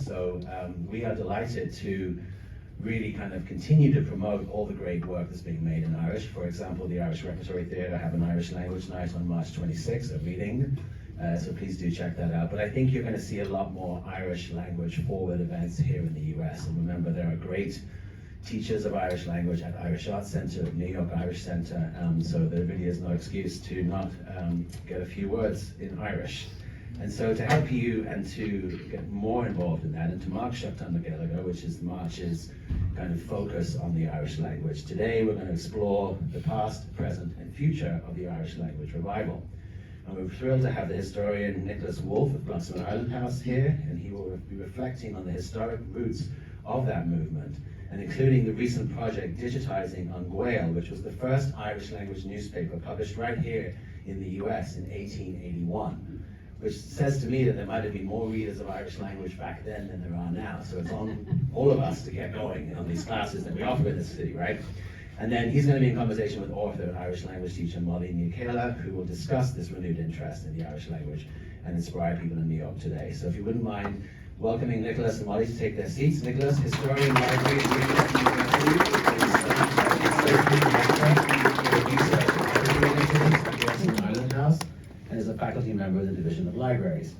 so we are delighted to really kind of continue to promote all the great work that's being made in Irish. For example, the Irish Repertory Theatre have an Irish language night on March 26th, a reading, so please do check that out. But I think you're going to see a lot more Irish language forward events here in the US. And remember, there are great teachers of Irish language at Irish Arts Centre, New York Irish Centre, so there really is no excuse to not get a few words in Irish. And so to help you and to get more involved in that and to mark Seachtain na Gaeilge, which is the march's kind of focus on the Irish language. Today we're going to explore the past, present and future of the Irish language revival. And we're thrilled to have the historian Nicholas Wolfe of Bloxham Ireland House here, and he will be reflecting on the historic roots of that movement and including the recent project digitizing on Gaeilge, which was the first Irish language newspaper published right here in the US in 1881. Which says to me that there might have been more readers of Irish language back then than there are now. So it's on all of us to get going on these classes that we offer in this city, right? And then he's going to be in conversation with author and Irish language teacher Molly Céile, who will discuss this renewed interest in the Irish language and inspire people in New York today. So if you wouldn't mind welcoming Nicholas and Molly to take their seats. Nicholas, historian, library, Ireland House, and is a faculty member of the Division of Libraries.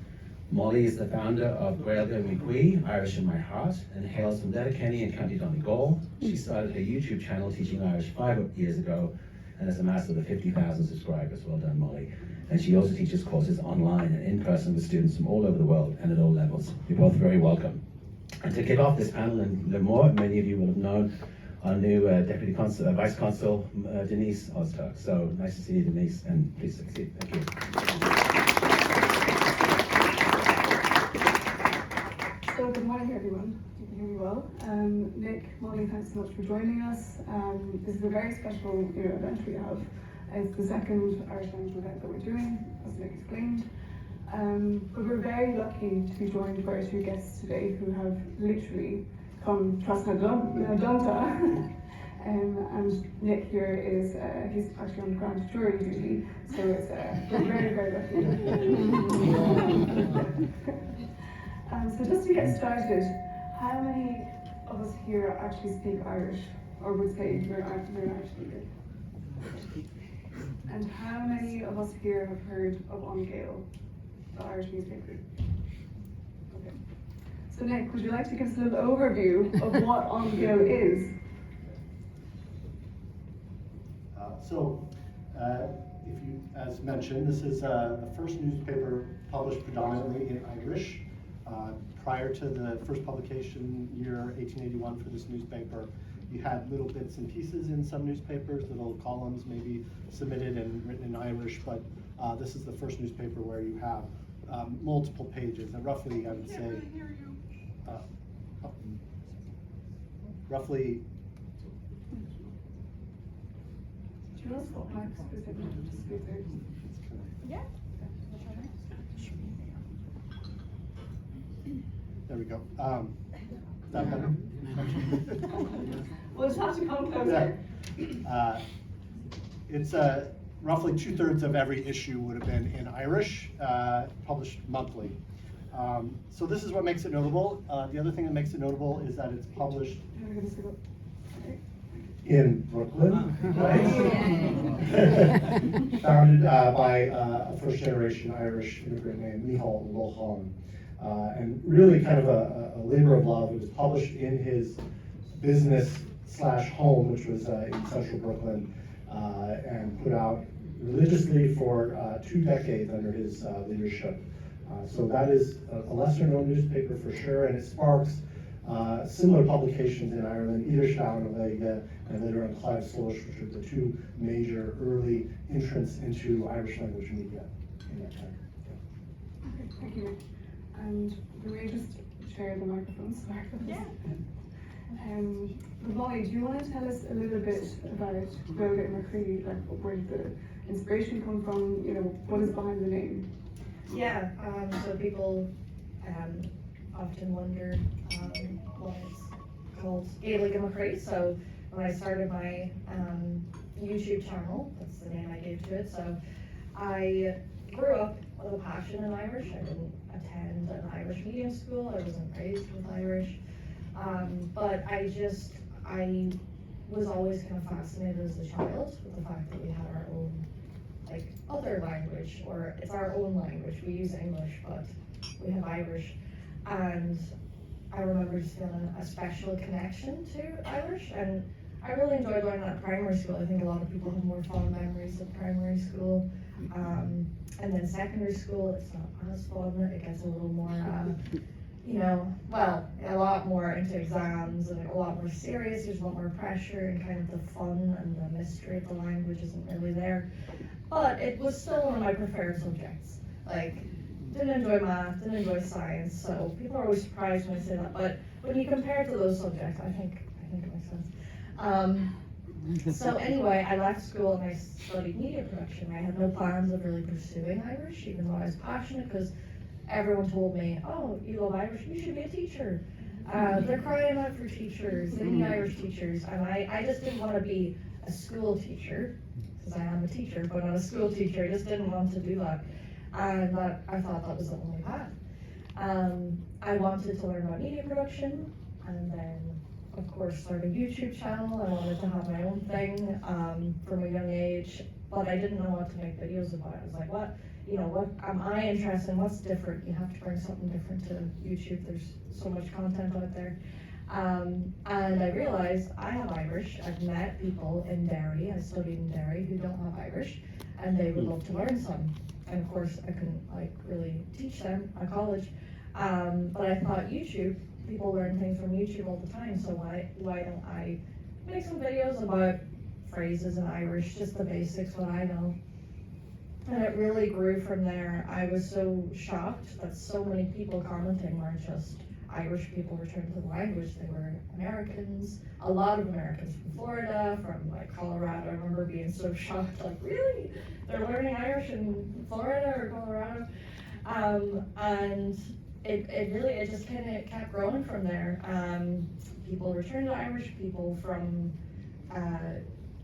Molly is the founder of Gaeilge mi chuí, Irish in My Heart, and hails from Letterkenny in County Donegal. She started her YouTube channel teaching Irish 5 years ago and has amassed over 50,000 subscribers. Well done, Molly. And she also teaches courses online and in person with students from all over the world and at all levels. You're both very welcome. And to kick off this panel and learn more, many of you will have known our new Deputy Consul, Vice Consul, Denise Ozturk. So nice to see you, Denise, and please succeed. Thank you. So good morning, everyone. You can hear me well. Nick, Molly, thanks so much for joining us. This is a very special event we have. It's the second Irish language event that we're doing, as Nick explained. But we're very lucky to be joined by our two guests today who have literally come domh. And Nick here is, he's actually on grand jury duty, so it's, we're very, very lucky. So just to get started, how many of us here actually speak Irish, or would say you're an Irish speaker? And how many of us here have heard of On Gaeilge, the Irish newspaper? Okay. So Nick, would you like to give us a little overview of what On Gaeilge is? If you, as mentioned, this is the first newspaper published predominantly in Irish. Prior to the first publication year 1881 for this newspaper, you had little bits and pieces in some newspapers, little columns maybe submitted and written in Irish, but this is the first newspaper where you have multiple pages, and roughly, I would say, roughly. Do you want to spot my specific? Yeah. There we go. Is that better? We'll just have to come closer. Yeah. It's roughly 2/3 of every issue would have been in Irish, published monthly. So this is what makes it notable. The other thing that makes it notable is that it's published in Brooklyn, right? Founded by a first-generation Irish immigrant named Míle Lohan. And really kind of a labor of love. It was published in his business/home, which was in central Brooklyn, and put out religiously for 2 decades under his leadership. So that is a lesser-known newspaper for sure, and it sparks similar publications in Ireland, either Seannaigh na Gaeilge and later on Clive Slush, which were the 2 major early entrants into Irish language media in that time. Okay, thank you. And we may just share the microphones. Yeah. Molly, do you want to tell us a little bit about Gaeilge mi chuí, like where did the inspiration come from? What is behind the name? Yeah, so people often wonder why it's called Gaeilge mi chuí. So when I started my YouTube channel, that's the name I gave to it. So I grew up with a passion in Irish. I didn't attend an Irish medium school, I wasn't raised with Irish. But I was always kind of fascinated as a child with the fact that we had our own, like, other language, or it's our own language. We use English, but we have Irish. And I remember just feeling a special connection to Irish, and I really enjoyed learning that at primary school. I think a lot of people have more fond memories of primary school. And then secondary school, it's not as fun. It gets a little more, a lot more into exams and a lot more serious. There's a lot more pressure, and kind of the fun and the mystery of the language isn't really there. But it was still one of my preferred subjects. Like, didn't enjoy math, didn't enjoy science, so people are always surprised when I say that. But when you compare it to those subjects, I think it makes sense. So anyway, I left school and I studied media production. I had no plans of really pursuing Irish, even though I was passionate, because everyone told me, oh, you love Irish, you should be a teacher. They're crying out for teachers, they need Irish teachers. And I just didn't want to be a school teacher, because I am a teacher, but not a school teacher. I just didn't want to do that. And I thought that was the only path. I wanted to learn about media production, and then of course start a YouTube channel. I wanted to have my own thing from a young age, but I didn't know what to make videos about. I was like, what am I interested in? What's different? You have to bring something different to YouTube. There's so much content out there. And I realized I have Irish. I've met people in Derry, I studied in Derry, who don't have Irish, and they would love to learn some. And of course, I couldn't really teach them at college. But I thought YouTube, people learn things from YouTube all the time, so why don't I make some videos about phrases in Irish, just the basics, what I know. And it really grew from there. I was so shocked that so many people commenting weren't just Irish people returning to the language. They were Americans, a lot of Americans from Florida, from Colorado. I remember being so shocked, really? They're learning Irish in Florida or Colorado? And it just kind of kept growing from there. People returned to Irish, people from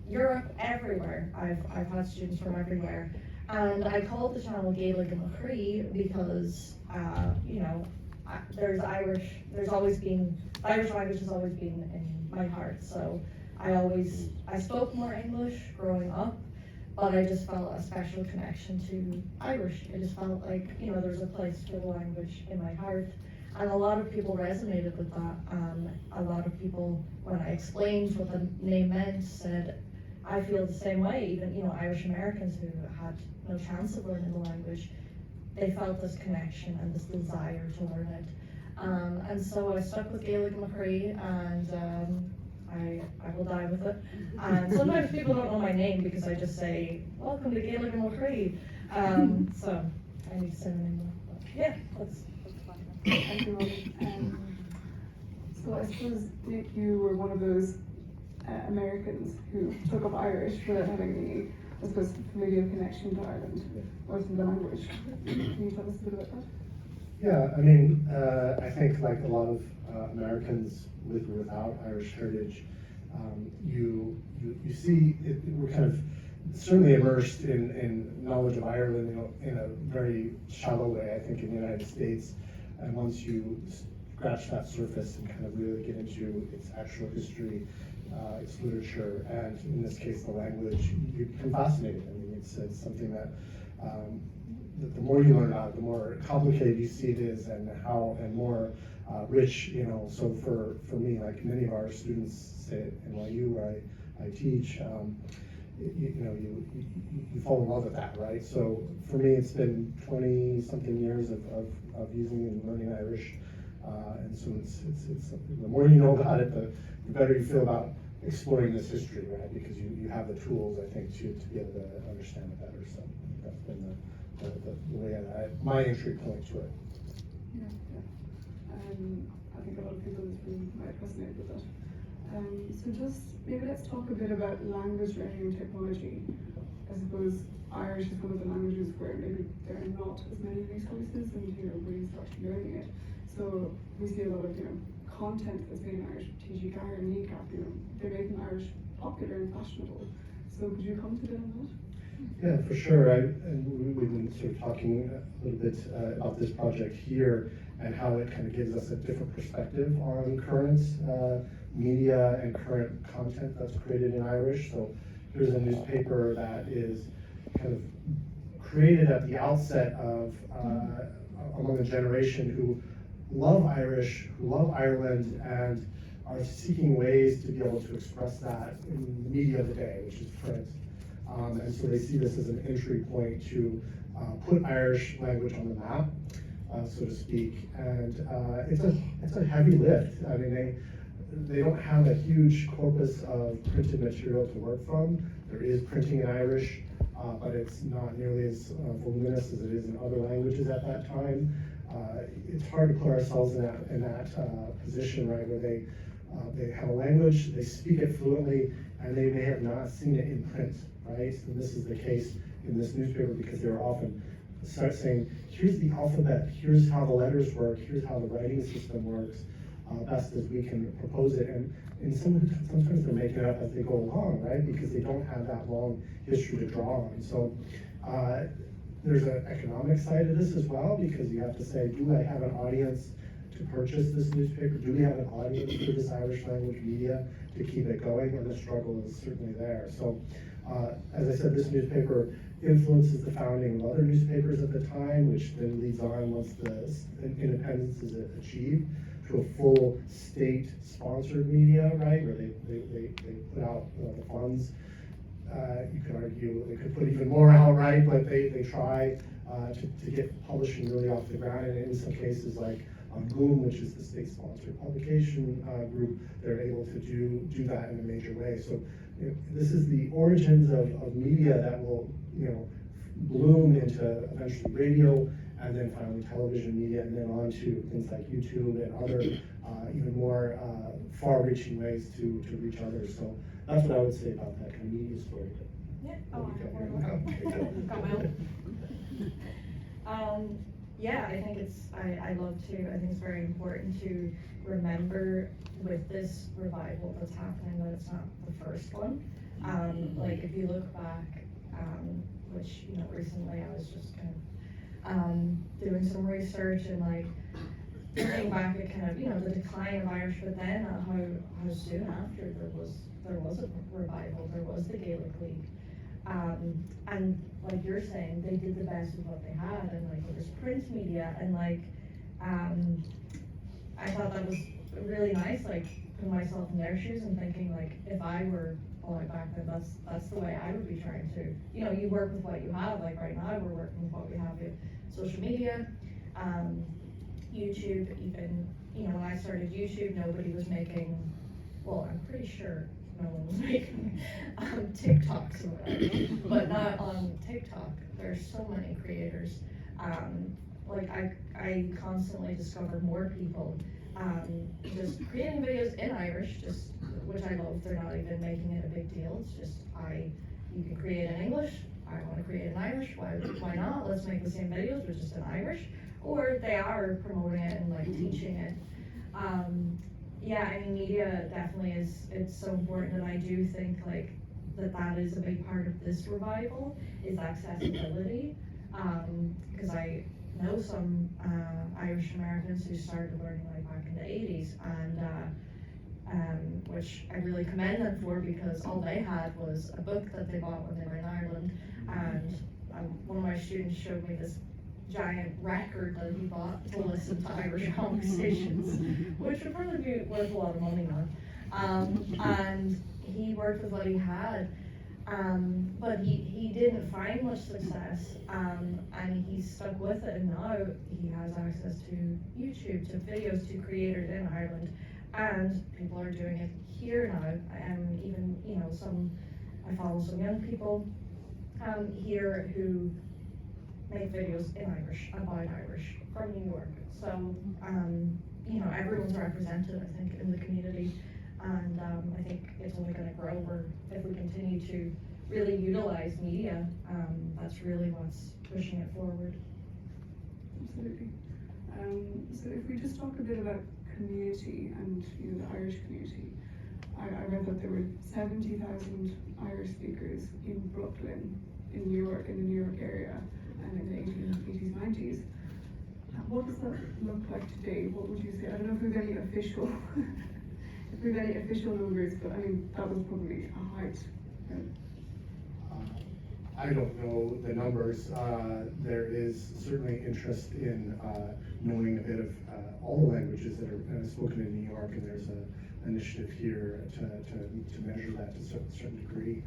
Europe, everywhere. I've had students from everywhere. And I called the channel Gaeilge and chroí because, there's always been, the Irish language has always been in my heart. So I spoke more English growing up, but I just felt a special connection to Irish. It just felt like, there's a place for the language in my heart. And a lot of people resonated with that. A lot of people, when I explained what the name meant, said, I feel the same way. Even, Irish Americans who had no chance of learning the language, they felt this connection and this desire to learn it. And so I stuck with Gaeilge and chroí, and I will die with it. And sometimes people don't know my name because I just say, welcome to Gaeilge and chroí. So I need to say my name. But yeah, that's fine. Thank you, Molly. So I suppose, Nick, you were one of those Americans who took up Irish without having any, I suppose, familiar connection to Ireland or to the language. Can you tell us a bit about that? Yeah, I think like a lot of Americans with or without Irish heritage, you see it, we're kind of certainly immersed in knowledge of Ireland in a very shallow way, I think, in the United States. And once you scratch that surface and kind of really get into its actual history, its literature, and in this case the language, you become fascinated. I mean, it's something that the more you learn about it, the more complicated you see it is, and more rich. So for me, like many of our students say at NYU, where I teach, you fall in love with that, right? So for me, it's been 20-something years of using and learning Irish, and so it's the more you know about it, the better you feel about exploring this history, right? Because you have the tools, I think, to be able to understand it better. So that's been the way my entry point to it. Yeah. I think a lot of people in this room might resonate with that. So just maybe let's talk a bit about language learning and technology. I suppose Irish is one of the languages where maybe there are not as many resources and where you start learning it. So we see a lot of content that's being Irish, TG Gar and Kneecap, they're making Irish popular and fashionable. So could you comment a bit on that? Yeah, for sure. We've been sort of talking a little bit about this project here and how it kind of gives us a different perspective on current media and current content that's created in Irish. So here's a newspaper that is kind of created at the outset of among a generation who love Irish, who love Ireland, and are seeking ways to be able to express that in the media of the day, which is print. And so they see this as an entry point to put Irish language on the map, so to speak. And it's a heavy lift. I mean, they don't have a huge corpus of printed material to work from. There is printing in Irish, but it's not nearly as voluminous as it is in other languages at that time. It's hard to put ourselves in that position, right, where they have a language, they speak it fluently, and they may have not seen it in print, right? And this is the case in this newspaper because they were often start saying, here's the alphabet, here's how the letters work, here's how the writing system works, best as we can propose it. And sometimes they're making it up as they go along, right? Because they don't have that long history to draw on. So there's an economic side of this as well, because you have to say, do I have an audience to purchase this newspaper? Do we have an audience for this Irish language media to keep it going? And the struggle is certainly there. So as I said, this newspaper influences the founding of other newspapers at the time, which then leads on once the independence is achieved to a full state-sponsored media, right, where they put out the funds. You could argue they could put even more out, right, but they try to get publishing really off the ground, and in some cases like Boom, which is the state-sponsored publication group, they're able to do that in a major way. So this is the origins of media that will bloom into eventually radio, and then finally television media, and then on to things like YouTube and other even more far-reaching ways to reach others. So that's what I would say about that kind of media story. Yeah. Got my own. Yeah, I think I love to, I think it's very important to remember with this revival that's happening that it's not the first one. Like if you look back, which, recently I was just kind of doing some research and like looking back at kind of, the decline of Irish, but then how soon after there was a revival, there was the Gaelic League. And like you're saying, they did the best with what they had, and like there was print media, and like I thought that was really nice, like putting myself in their shoes and thinking like if I were back then, that's the way I would be trying to, you work with what you have. Like right now we're working with what we have with social media, YouTube. Even when I started YouTube, nobody was making, well, I'm pretty sure no one was making TikToks or whatever, but not on TikTok. There's so many creators. Like I constantly discover more people just creating videos in Irish, just which I love. They're not even making it a big deal. It's just you can create in English. I want to create in Irish. Why not? Let's make the same videos, but just in Irish. Or they are promoting it and like teaching it. Yeah, I mean, media definitely it's so important, and I do think like that is a big part of this revival is accessibility, because I know some Irish Americans who started learning like back in the 80s, and which I really commend them for, because all they had was a book that they bought when they were in Ireland, and one of my students showed me this giant record that he bought to listen to Irish conversations, which would probably be worth a lot of money now. And he worked with what he had, but he didn't find much success, and he stuck with it, and now he has access to YouTube, to videos, to creators in Ireland, and people are doing it here now, and even, I follow some young people here who make videos in Irish, about Irish, from New York. So, everyone's represented, I think, in the community, and I think it's only going to grow if we continue to really utilize media. That's really what's pushing it forward. Absolutely. So if we just talk a bit about community and the Irish community, I read that there were 70,000 Irish speakers in Brooklyn in New York, in the New York area, in the 1880s, 90s. What does that look like today? What would you say? I don't know if we've any official, if we've any official numbers, but I mean, that was probably a height. I don't know the numbers. There is certainly interest in knowing a bit of all the languages that are spoken in New York, and there's an initiative here to measure that to a certain degree.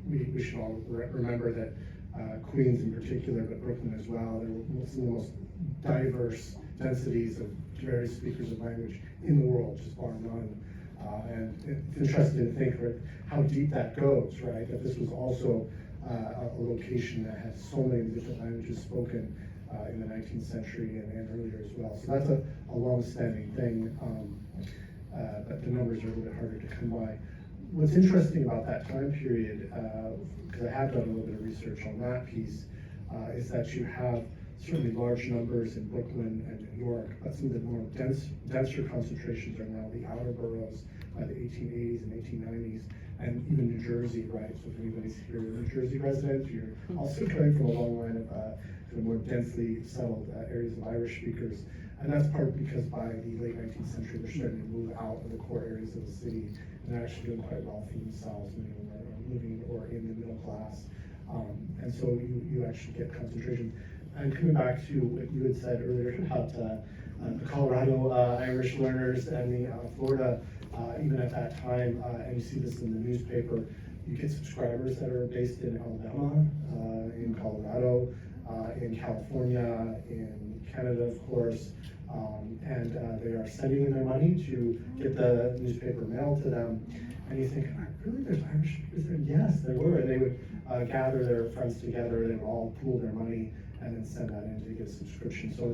We should all remember that Queens in particular, but Brooklyn as well, they're some of the most diverse densities of various speakers of language in the world, just bar none. And it's interesting to think how deep that goes, right? That this was also a location that had so many different languages spoken in the 19th century and earlier as well. So that's a long-standing thing, but the numbers are a little bit harder to come by. What's interesting about that time period, because I have done a little bit of research on that piece, is that you have certainly large numbers in Brooklyn and New York, but some of the more denser concentrations are now the outer boroughs by the 1880s and 1890s, and even New Jersey, right? So if anybody's here, a New Jersey resident, you're also coming from a long line of the more densely settled areas of Irish speakers. And that's part because by the late 19th century, they're starting to move out of the core areas of the city, and they're actually doing quite well for themselves. Many of them are living or in the middle class. And so you actually get concentration. And coming back to what you had said earlier about the Colorado Irish learners and the Florida, even at that time, and you see this in the newspaper, you get subscribers that are based in Alabama, in Colorado, in California, in Canada, of course, and they are sending in their money to get the newspaper mailed to them. And you think, really, there's Irish speakers there? Yes, there were. And they would gather their friends together, they would all pool their money and then send that in to get a subscription. So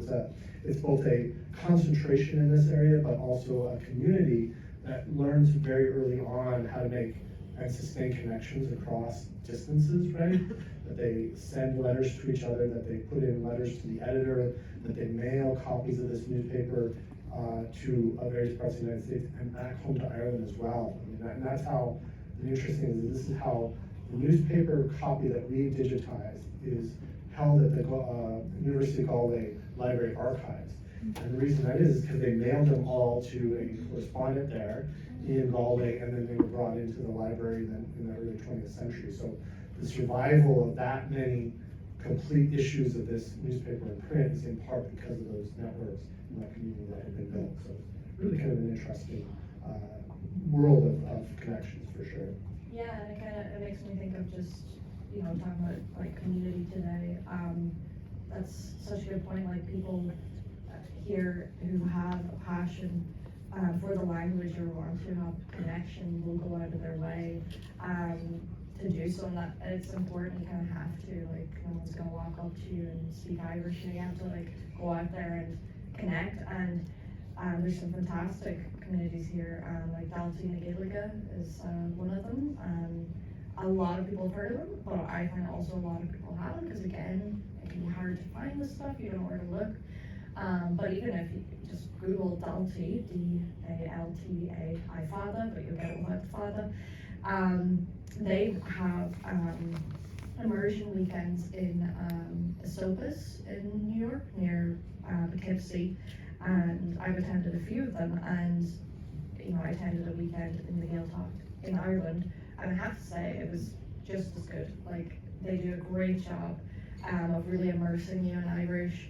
it's both a concentration in this area, but also a community that learns very early on how to make and sustain connections across distances, right? That they send letters to each other, that they put in letters to the editor, that they mail copies of this newspaper to various parts of the United States and back home to Ireland as well. I mean, and that's how, the interesting is this is how the newspaper copy that we digitized is held at the University of Galway Library Archives. And the reason that is because they mailed them all to a correspondent there in Galway, and then they were brought into the library then in the early 20th century. So the survival of that many complete issues of this newspaper in print is in part because of those networks and that community that had been built. So it's really kind of an interesting world of connections for sure. Yeah, and it makes me think of just, talking about like community today. That's such a good point. Like people here who have a passion for the language or want to have connection will go out of their way to do so, and that it's important. You kind of have to, like, no one's gonna walk up to you and speak Irish. You have to like go out there and connect. And there's some fantastic communities here. Like Gaeilge is one of them. A lot of people have heard of them, but I find also a lot of people haven't, because again, it can be hard to find this stuff. You don't know where to look. But even if you just Google Dalta, D-A-L-T-A, thaifeadadh, but you'll get it without thaifeadadh. They have immersion weekends in Esopus in New York, near Poughkeepsie, and I've attended a few of them, and I attended a weekend in the Gaeltacht in Ireland, and I have to say it was just as good. Like, they do a great job of really immersing you in Irish.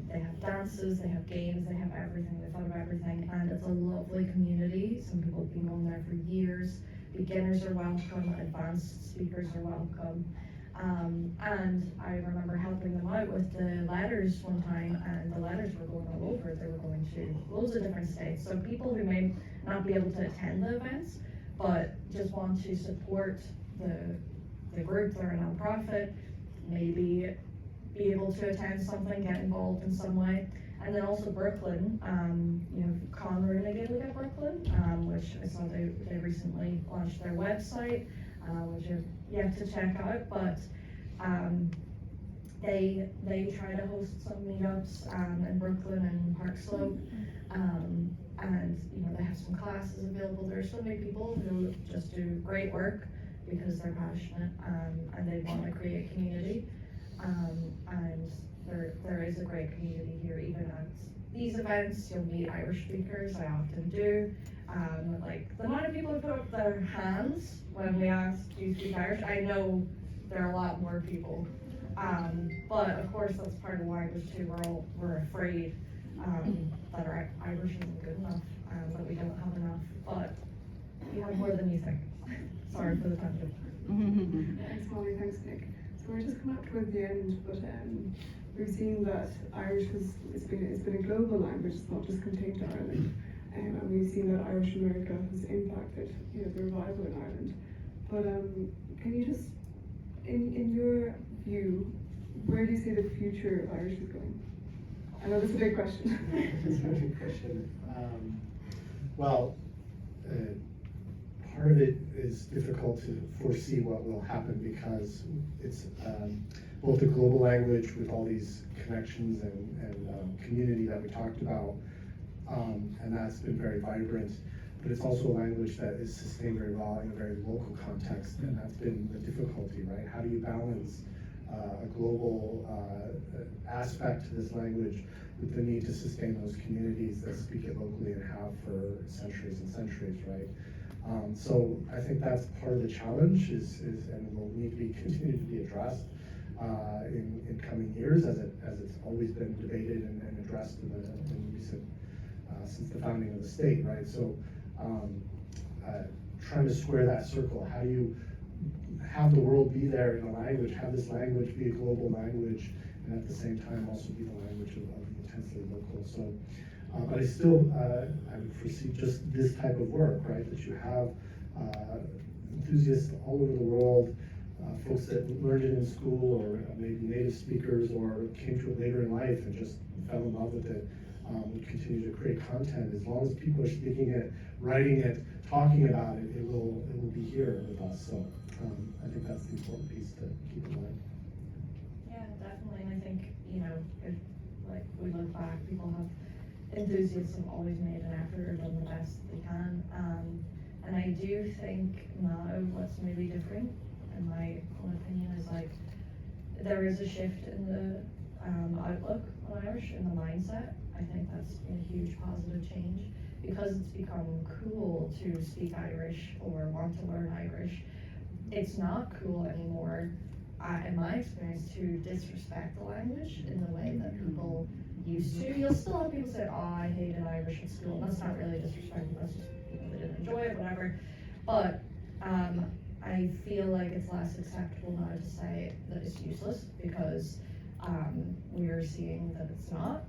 They have dances, they have games, they have everything, they thought of everything, and it's a lovely community. Some people have been going there for years. Beginners are welcome, advanced speakers are welcome. And I remember helping them out with the letters one time, and the letters were going all over. They were going to loads of different states. So people who may not be able to attend the events, but just want to support the group, they're a nonprofit, maybe be able to attend something, get involved in some way. And then also Brooklyn, Conroy Gaeilge Brooklyn, which I saw they recently launched their website, which I've yet to check out, but they try to host some meetups in Brooklyn and Park Slope, and they have some classes available. There's so many people who just do great work because they're passionate, and they want to create community. And there is a great community here, even at these events. You'll meet Irish speakers, I often do. Like the amount of people who put up their hands when we ask, do you speak Irish? I know there are a lot more people. But of course that's part of the language too. We're afraid that our Irish isn't good enough, that we don't have enough, but you have more than you think. Sorry for the tangent. Thanks Molly, thanks Nick. So we're just coming up toward the end, but we've seen that Irish it's been a global language, it's not just contained to Ireland. And we've seen that Irish America has impacted, the revival in Ireland. But can you just, in your view, where do you see the future of Irish is going? I know that's a big question. It's a big question. Well, part of it is difficult to foresee what will happen because it's both a global language with all these connections and community that we talked about, and that's been very vibrant, but it's also a language that is sustained very well in a very local context, and that's been the difficulty, right? How do you balance a global aspect to this language with the need to sustain those communities that speak it locally and have for centuries and centuries, right? So I think that's part of the challenge and will need to be continued to be addressed in coming years as it's always been debated and addressed in recent since the founding of the state, right? So trying to square that circle, how do you have the world be there in a language, have this language be a global language, and at the same time also be the language of the intensely local. So, but I still, I would foresee just this type of work, right? That you have enthusiasts all over the world, folks that learned it in school, or maybe native speakers, or came to it later in life and just fell in love with it, would continue to create content. As long as people are speaking it, writing it, talking about it, it will be here with us. So I think that's the important piece to keep in mind. Yeah, definitely. And I think, if like we look back, people have enthusiasts have always made an effort or done the best they can. And I do think now what's really different, in my own opinion, is like there is a shift in the outlook on Irish, in the mindset. I think that's been a huge positive change because it's become cool to speak Irish or want to learn Irish. It's not cool anymore, in my experience, to disrespect the language in the way that people used to. You'll still have people say, oh, I hated Irish at school. That's not really disrespectful, that's just, they didn't enjoy it, whatever. But I feel like it's less acceptable now to say that it's useless because we're seeing that it's not.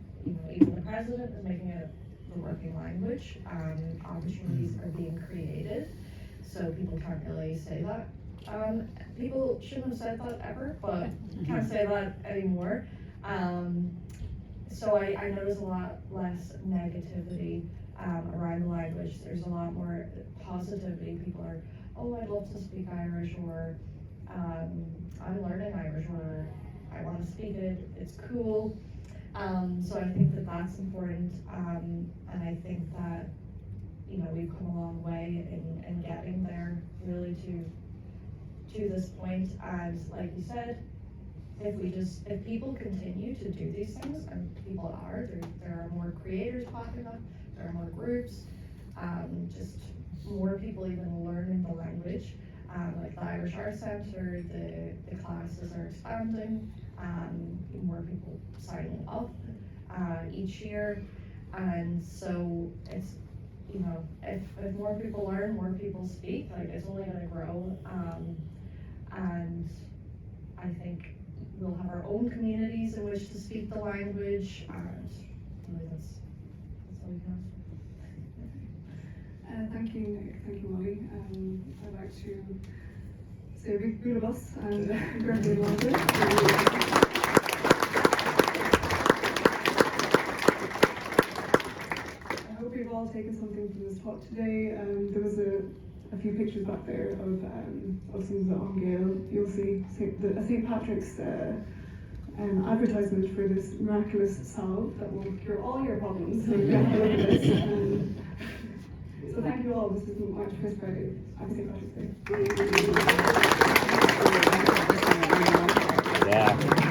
Even the president is making it the working language. Opportunities are being created, so people can't really say that. People shouldn't have said that ever, but can't say that anymore. So I notice a lot less negativity around the language. There's a lot more positivity. People are, oh, I'd love to speak Irish, or I'm learning Irish, or I want to speak it, it's cool. So I think that that's important, and I think that, we've come a long way in getting there, really, to this point. And like you said, if people continue to do these things, and people are, there are more creators popping up, there are more groups, just more people even learning the language, like the Irish Arts Centre, the classes are expanding, more people signing up each year, and so it's, if more people learn, more people speak, like it's only going to grow, and I think we'll have our own communities in which to speak the language, and really that's all we can ask. Thank you, Nick. Thank you, Molly. I'd like to say a big good of us and for everyone involved. I hope you've all taken something from this talk today. There was a few pictures back there of some on Gaeilge. You'll see a St. Patrick's advertisement for this miraculous salve that will cure all your problems. So you have to look at this. So thank you all. This is my first Friday. Happy St. Patrick's Day. Yeah.